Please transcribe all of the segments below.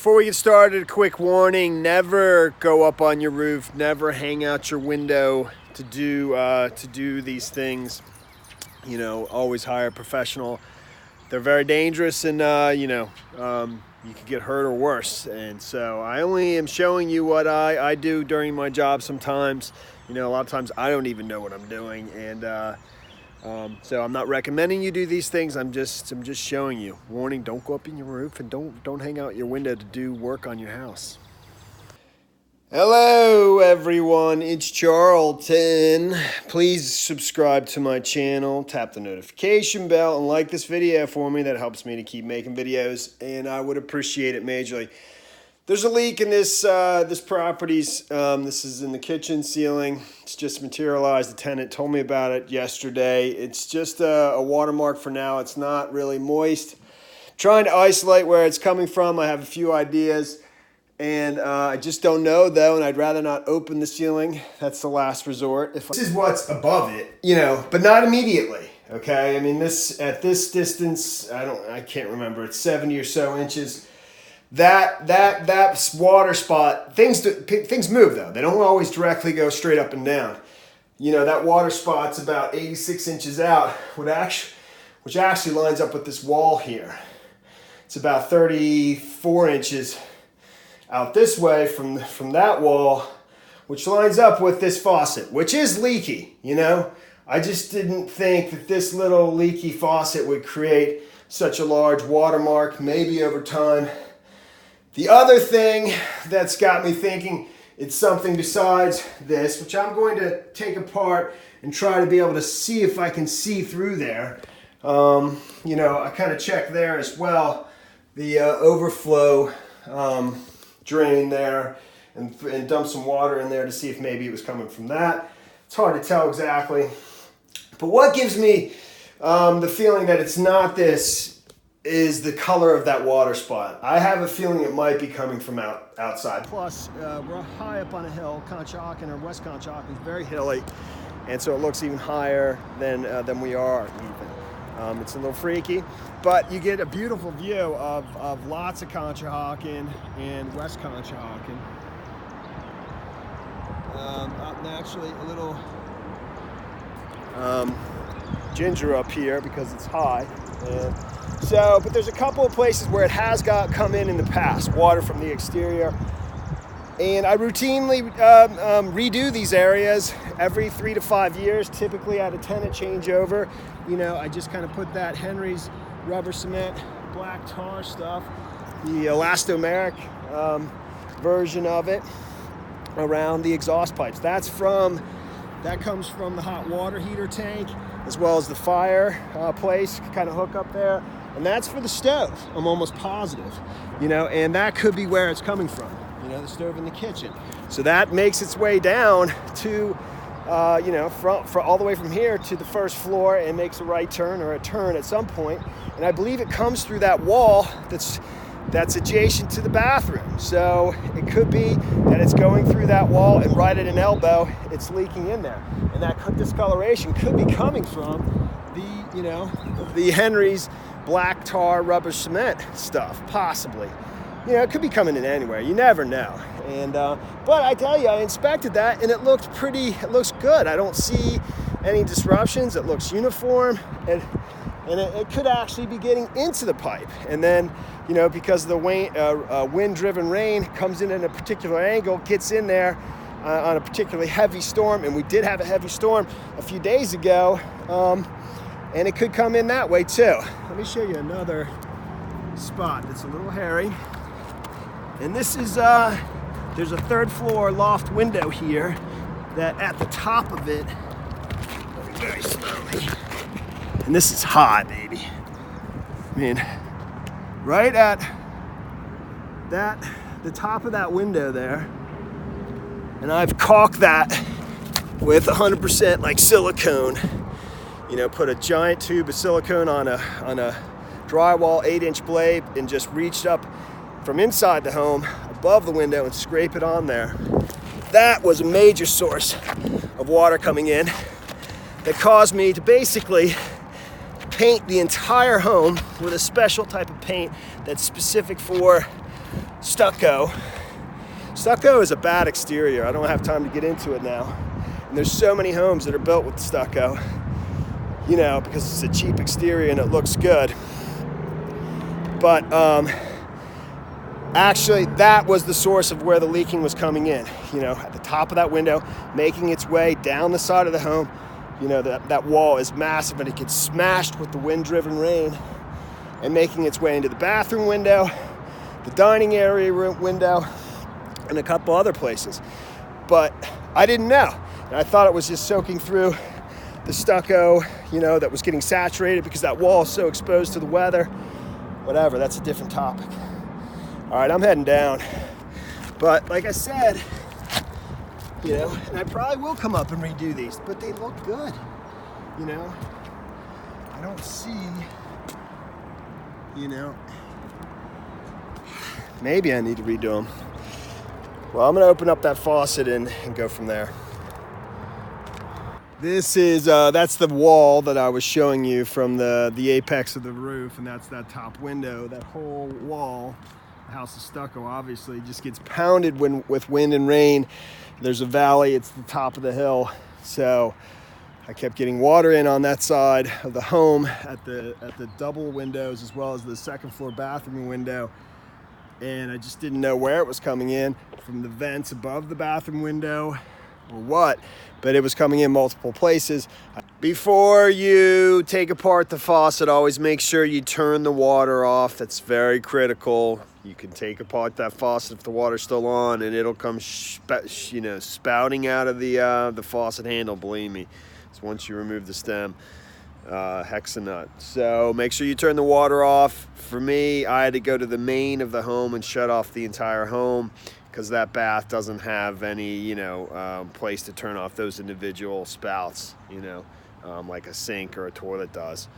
Before we get started, a quick warning: never go up on your roof, never hang out your window to do these things. You know, always hire a professional. They're very dangerous, and you could get hurt or worse. And so I only am showing you what I do during my job. Sometimes, a lot of times I don't even know what I'm doing, and so I'm not recommending you do these things. I'm just showing you. Warning: don't go up in your roof, and don't hang out your window to do work on your house. Hello everyone, it's Charlton. Please subscribe to my channel, tap the notification bell, and like this video for me. That helps me to keep making videos, and I would appreciate it majorly. There's a leak in this property's. This is in the kitchen ceiling. It's just materialized. The tenant told me about it yesterday. It's just a watermark for now. It's not really moist. Trying to isolate where it's coming from. I have a few ideas. And I just don't know, though, and I'd rather not open the ceiling. That's the last resort. This is what's above it, but not immediately, okay? I mean, at this distance, I can't remember. It's 70 or so inches. That water spot, things move, though. They don't always directly go straight up and down. That water spot's about 86 inches out, which actually lines up with this wall here. It's about 34 inches out this way from that wall, which lines up with this faucet, which is leaky, I just didn't think that this little leaky faucet would create such a large watermark, maybe over time. The other thing that's got me thinking it's something besides this, which I'm going to take apart and try to be able to see if I can see through there. I kind of checked there as well, the overflow drain there, and dump some water in there to see if maybe it was coming from that. It's hard to tell exactly. But what gives me the feeling that it's not this is the color of that water spot. I have a feeling it might be coming from outside. Plus, we're high up on a hill. Conshohocken, or West Conshohocken, is very hilly, and so it looks even higher than we are even. It's a little freaky, but you get a beautiful view of lots of Conshohocken and West Conshohocken. Naturally, a little ginger up here because it's high. But there's a couple of places where it has come in the past, water from the exterior. And I routinely redo these areas every 3 to 5 years, typically at a tenant changeover. I just kind of put that Henry's rubber cement, black tar stuff, the elastomeric version of it around the exhaust pipes. That comes from the hot water heater tank, as well as the fire place, kind of hook up there. And that's for the stove, I'm almost positive, and that could be where it's coming from. The stove in the kitchen. So that makes its way down to, for all the way from here to the first floor, and makes a right turn or a turn at some point. And I believe it comes through that wall that's adjacent to the bathroom. So it could be that it's going through that wall, and right at an elbow, it's leaking in there. And that discoloration could be coming from the Henry's black tar rubber cement stuff, possibly. It could be coming in anywhere. You never know. And but I tell you, I inspected that, and it looks good. I don't see any disruptions. It looks uniform, and it could actually be getting into the pipe. And then, because the wind-driven rain comes in at a particular angle, gets in there on a particularly heavy storm, and we did have a heavy storm a few days ago, and it could come in that way too. Let me show you another spot that's a little hairy. And this is, there's a third floor loft window here that at the top of it, very slowly, and this is hot, baby. I mean, right at the top of that window there, and I've caulked that with 100% like silicone. Put a giant tube of silicone on a drywall 8-inch blade, and just reached up from inside the home above the window and scrape it on there. That was a major source of water coming in that caused me to basically paint the entire home with a special type of paint that's specific for stucco. Stucco is a bad exterior. I don't have time to get into it now. And there's so many homes that are built with stucco, you know, because it's a cheap exterior and it looks good. But actually, that was the source of where the leaking was coming in. You know, at the top of that window, making its way down the side of the home. You know, that wall is massive and it gets smashed with the wind-driven rain, and making its way into the bathroom window, the dining area window, and a couple other places. But I didn't know. And I thought it was just soaking through the stucco, you know, that was getting saturated because that wall is so exposed to the weather. Whatever, that's a different topic. All right, I'm heading down. But like I said, you know, and I probably will come up and redo these, but they look good, you know. I don't see, you know, maybe I need to redo them. Well, I'm gonna open up that faucet and go from there. This is, that's the wall that I was showing you from the apex of the roof, and that's that top window. That whole wall, the house is stucco, obviously, just gets pounded with wind and rain. There's a valley, it's the top of the hill. So I kept getting water in on that side of the home at the double windows as well as the second floor bathroom window. And I just didn't know where it was coming in, from the vents above the bathroom window or what, but it was coming in multiple places. Before you take apart the faucet, always make sure you turn the water off. That's very critical. You can take apart that faucet if the water's still on, and it'll come spouting out of the faucet handle, believe me. It's once you remove the stem. Hexanut. So make sure you turn the water off. For me, I had to go to the main of the home and shut off the entire home because that bath doesn't have any, you know, place to turn off those individual spouts, you know, like a sink or a toilet does.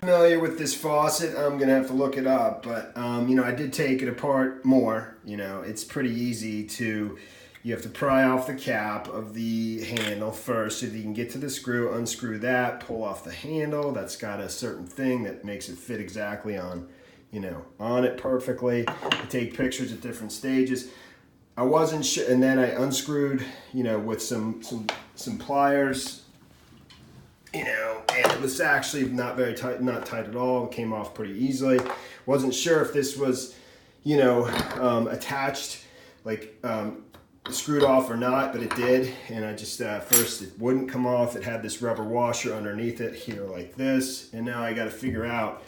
Familiar with this faucet, I'm gonna have to look it up, but you know, I did take it apart more. You know, it's pretty easy to, you have to pry off the cap of the handle first so that you can get to the screw, unscrew that, pull off the handle. That's got a certain thing that makes it fit exactly on, you know, on it perfectly. I take pictures at different stages. I wasn't sure, and then I unscrewed, you know, with some pliers, you know, and it was actually not very tight, not tight at all. It came off pretty easily. Wasn't sure if this was, you know, attached, like screwed off or not, but it did. And I just, first it wouldn't come off. It had this rubber washer underneath it here like this. And now I got to figure out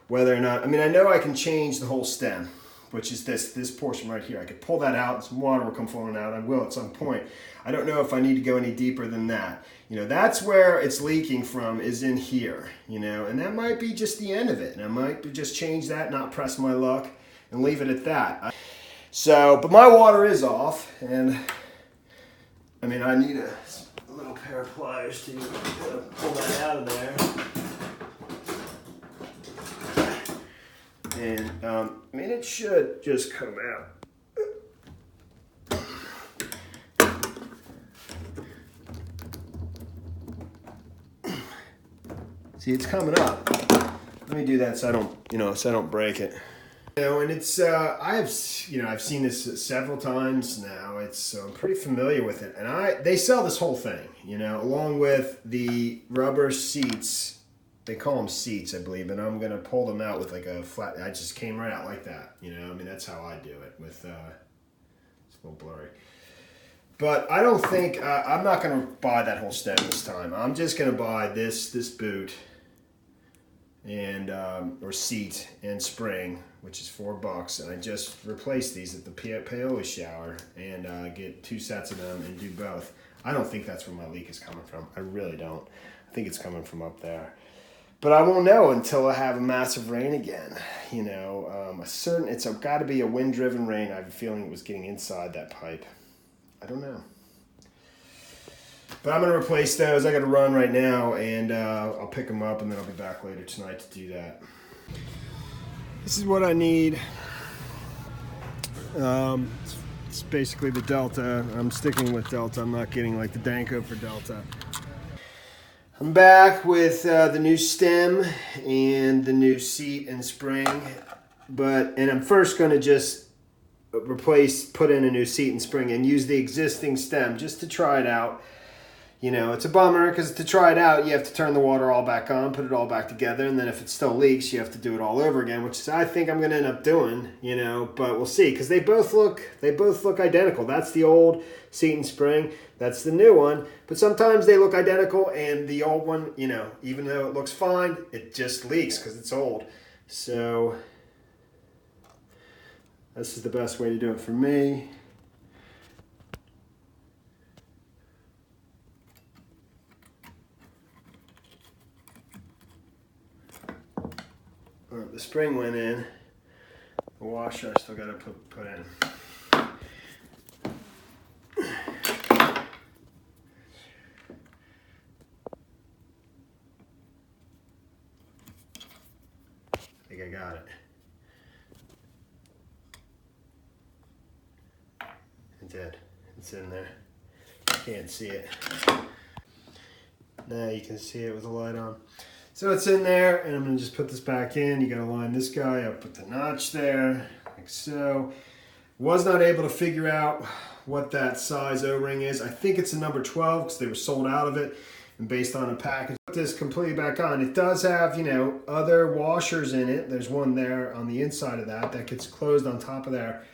whether or not, I mean, I know I can change the whole stem, which is this portion right here. I could pull that out and some water will come flowing out. I will at some point. I don't know if I need to go any deeper than that. You know, that's where it's leaking from, is in here, you know, and that might be just the end of it. And I might just change that, not press my luck, and leave it at that. So, but my water is off, and I mean, I need a little pair of pliers to pull that out of there. And I mean, it should just come out. See, it's coming up. Let me do that so I don't, you know, so I don't break it. You know, and it's I've seen this several times now. It's so I'm pretty familiar with it, and they sell this whole thing, you know, along with the rubber seats. They call them seats, I believe, and I'm gonna pull them out with like a flat. I just came right out like that, you know. I mean, that's how I do it. With it's a little blurry, but I don't think I'm not gonna buy that whole stem this time. I'm just gonna buy this boot and or seat and spring, which is $4, and I just replace these at the Paoli shower and get 2 sets of them and do both. I don't think that's where my leak is coming from. I really don't. I think it's coming from up there. But I won't know until I have a massive rain again. You know, it's got to be a wind-driven rain. I have a feeling it was getting inside that pipe. I don't know. But I'm going to replace those. I got to run right now, and I'll pick them up, and then I'll be back later tonight to do that. This is what I need. It's basically the Delta. I'm sticking with Delta. I'm not getting like the Danko for Delta. I'm back with the new stem and the new seat and spring. And I'm first going to just put in a new seat and spring and use the existing stem just to try it out. You know, it's a bummer because to try it out, you have to turn the water all back on, put it all back together, and then if it still leaks, you have to do it all over again, which is, I think I'm going to end up doing, you know, but we'll see because they both look identical. That's the old seat and spring. That's the new one. But sometimes they look identical, and the old one, you know, even though it looks fine, it just leaks because it's old. So this is the best way to do it for me. The spring went in. The washer I still got to put in. I think I got it. It did. It's in there. Can't see it. Now you can see it with the light on. So it's in there, and I'm going to just put this back in. You got to line this guy up with the notch there, like so. Was not able to figure out what that size O-ring is. I think it's a number 12 because they were sold out of it, and based on a package. Put this completely back on. It does have, you know, other washers in it. There's one there on the inside of that gets closed on top of there,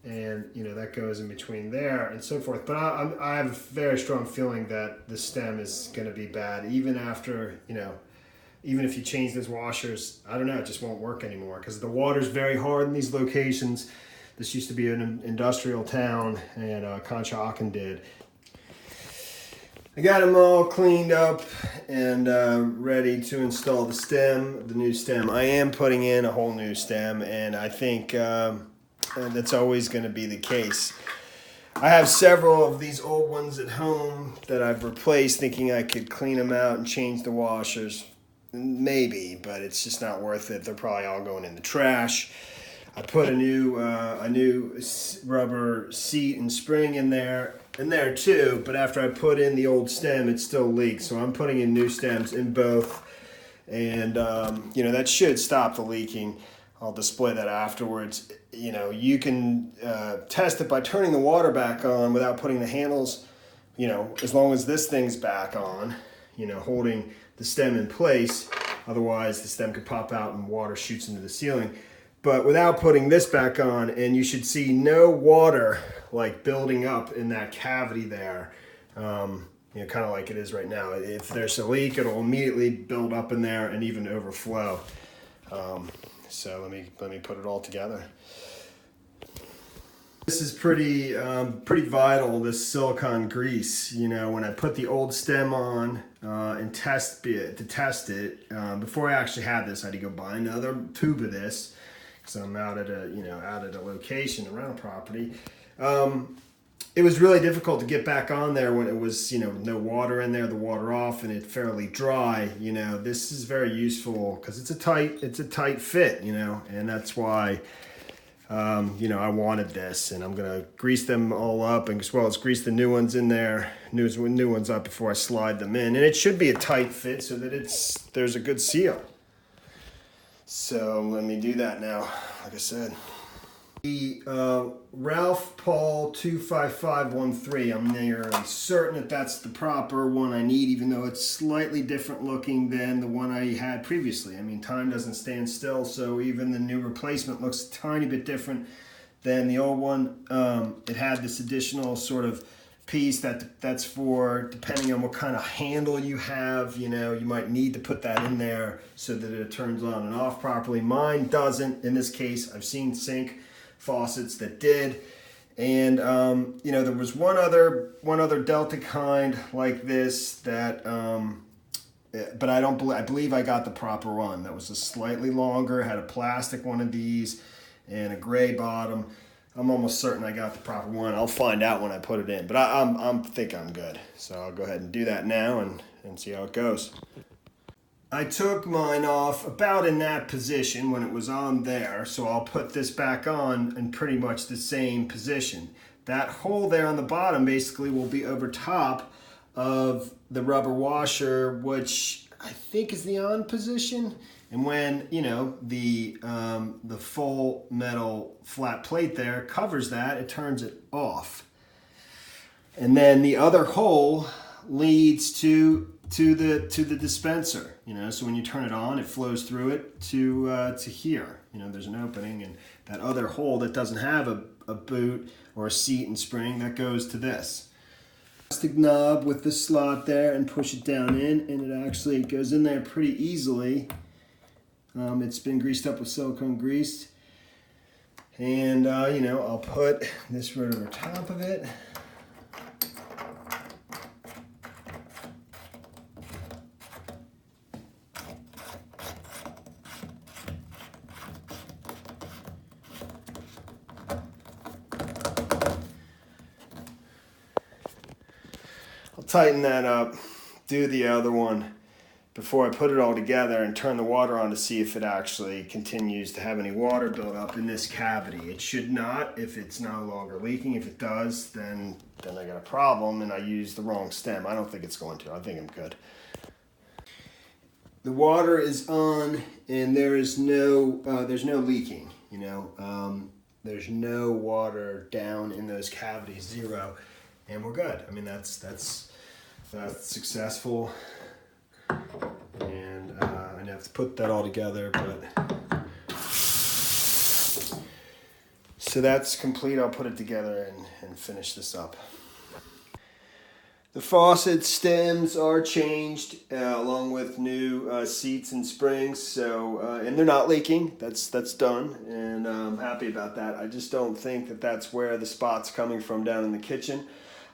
and you know that goes in between there and so forth. But I have a very strong feeling that the stem is going to be bad, even after, you know. Even if you change those washers, I don't know, it just won't work anymore because the water's very hard in these locations. This used to be an industrial town, and Conshohocken did. I got them all cleaned up and ready to install the new stem. I am putting in a whole new stem, and I think that's always going to be the case. I have several of these old ones at home that I've replaced, thinking I could clean them out and change the washers. Maybe, but it's just not worth it. They're probably all going in the trash. I put a new rubber seat and spring in there too, but after I put in the old stem, it still leaks. So I'm putting in new stems in both, and you know, that should stop the leaking. I'll display that afterwards. You know, you can test it by turning the water back on without putting the handles, you know, as long as this thing's back on, you know, holding the stem in place. Otherwise the stem could pop out and water shoots into the ceiling. But without putting this back on, and you should see no water like building up in that cavity there, you know, kind of like it is right now. If there's a leak, it'll immediately build up in there and even overflow. So let me put it all together. This is pretty vital, this silicone grease. You know, when I put the old stem on and test it, before I actually had this, I had to go buy another tube of this because I'm out at a location around a property. It was really difficult to get back on there when it was, you know, no water in there, the water off, and it fairly dry. You know, this is very useful because it's a tight fit, you know, and that's why. You know, I wanted this, and I'm gonna grease them all up, and as well as grease the new ones in there, new ones up before I slide them in. And it should be a tight fit so that there's a good seal. So let me do that now. Like I said, the Ralph Paul 25513. I'm nearly certain that that's the proper one I need, even though it's slightly different looking than the one I had previously. I mean, time doesn't stand still, so even the new replacement looks a tiny bit different than the old one. It had this additional sort of piece that's for, depending on what kind of handle you have, you know, you might need to put that in there so that it turns on and off properly. Mine doesn't. In this case, I've seen sink faucets that did, and you know, there was one other Delta kind like this that but I believe I got the proper one. That was a slightly longer, had a plastic one of these and a gray bottom. I'm almost certain I got the proper one. I'll find out when I put it in, but I think I'm good. So I'll go ahead and do that now and see how it goes. I took mine off about in that position when it was on there, so I'll put this back on in pretty much the same position. That hole there on the bottom basically will be over top of the rubber washer, which I think is the on position. And when, you know, the full metal flat plate there covers that, it turns it off. And then the other hole leads to the dispenser, you know, so when you turn it on, it flows through it to here. You know, there's an opening, and that other hole that doesn't have a boot or a seat and spring, that goes to this plastic knob with the slot there, and push it down in, and it actually goes in there pretty easily. It's been greased up with silicone grease, and you know, I'll put this right over top of it. I'll tighten that up, do the other one before I put it all together, and turn the water on to see if it actually continues to have any water build up in this cavity. It should not if it's no longer leaking. If it does, then I got a problem and I used the wrong stem. I don't think it's going to. I think I'm good. The water is on, and there's no leaking. You know, there's no water down in those cavities, zero, and we're good. I mean, that's successful, and I have to put that all together, but so that's complete. I'll put it together and finish this up. The faucet stems are changed along with new seats and springs, so and they're not leaking. That's done, and I'm happy about that. I just don't think that that's where the spot's coming from down in the kitchen.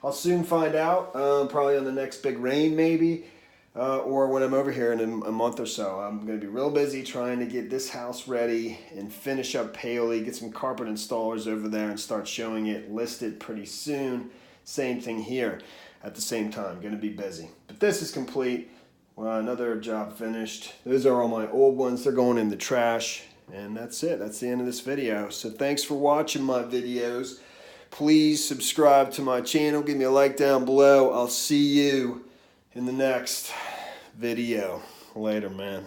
I'll soon find out, probably on the next big rain maybe, or when I'm over here in a month or so. I'm going to be real busy trying to get this house ready and finish up Paoli, get some carpet installers over there and start showing it, list it pretty soon. Same thing here at the same time, going to be busy. But this is complete. Well, another job finished. Those are all my old ones. They're going in the trash, and that's it. That's the end of this video. So thanks for watching my videos. Please subscribe to my channel. Give me a like down below. I'll see you in the next video. Later, man.